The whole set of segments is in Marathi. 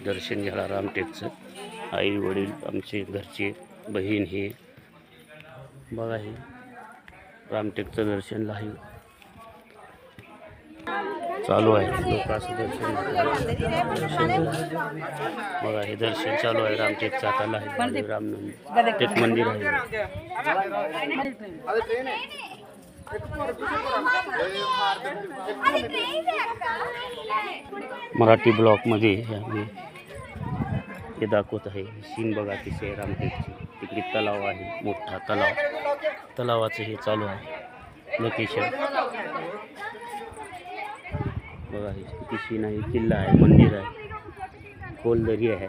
दर्शन घ्यायला रामटेकचं आई वडील आमचे घरचे बहीण हे बघा हे रामटेकचं दर्शन लाईव्ह चालू आहे। लोक असं दर्शन बघा हे दर्शन चालू आहे रामटेकचं आता लाईव्ह रामटेक मंदिर आहे। मराठी ब्लॉकमध्ये आम्ही हे दाखवत आहे सीन बघा तिथे रामटेकची तिकडे तलाव आहे मोठा तलावाचं हे चालू आहे लोकेशन बघा हे किती सीन आहे किल्ला आहे मंदिर आहे खोलदरी आहे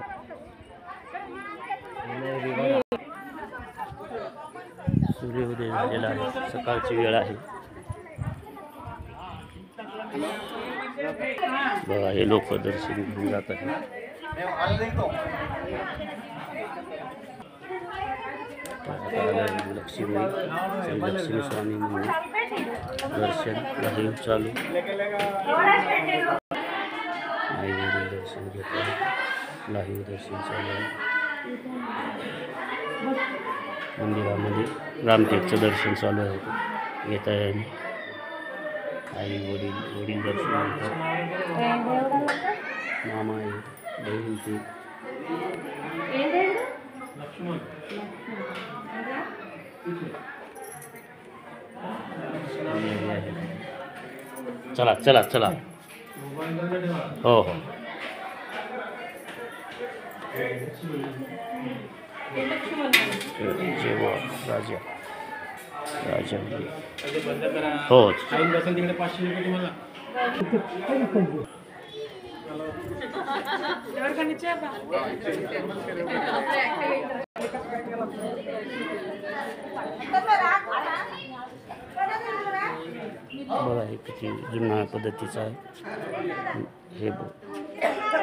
सूर्योदय झालेला आहे सकाळची वेळ आहे बघा हे लोक दर्शन घेऊन जात आहेत लक्ष्मी स्वामी मंदिर दर्शन लाईव्ह चालू आई वडील दर्शन घेत आहे लाईव्ह दर्शन चालू आहे मंदिरामध्ये रामटेकचं दर्शन चालू आहे येत आहे आई वडील दर्शन घेतात मामा आहे बहीण ती चला चला चला हो हो जेव्हा राजा हो बघा हे किती जुन्या पद्धतीचं आहे हे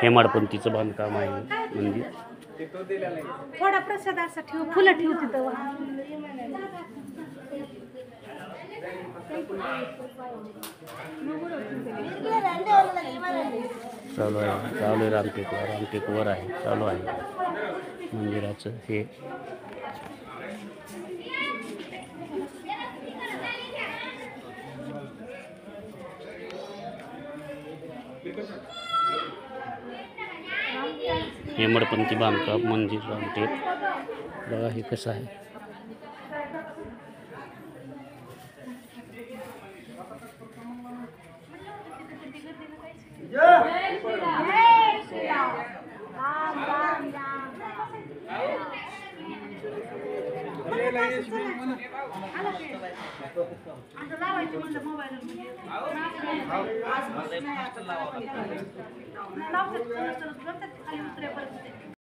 हेमाडपंथीचं बांधकाम आहे मंदिर थोडा प्रसाद असा ठेव फुलं ठेव तिथं चालू आहे रामटेकवर आहे चालू आहे मंदिराचं हे हेमाडपंथी बांधकाम मंदिर रामटेक बघा हे कसं आहे